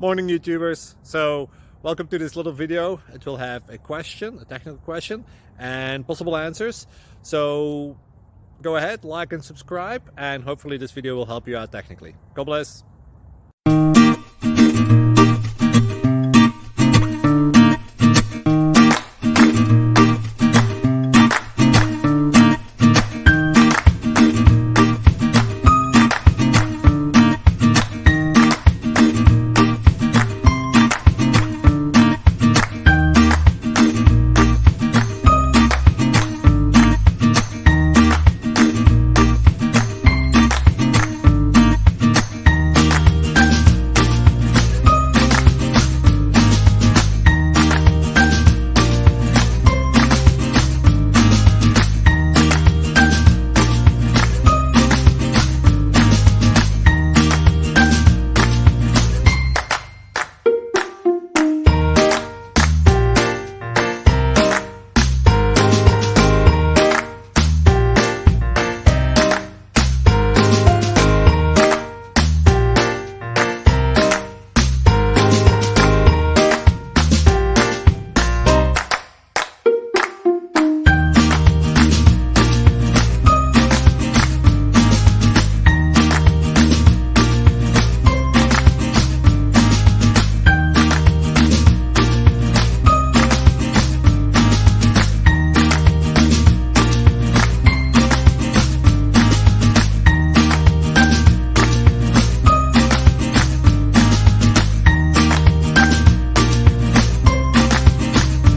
Morning YouTubers. So welcome to this little video. It will have a question, a technical question, and possible answers. So go ahead, like and subscribe, and hopefully this video will help you out technically. God bless.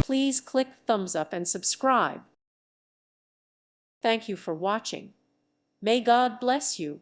Please click thumbs up and subscribe. Thank you for watching. May God bless you.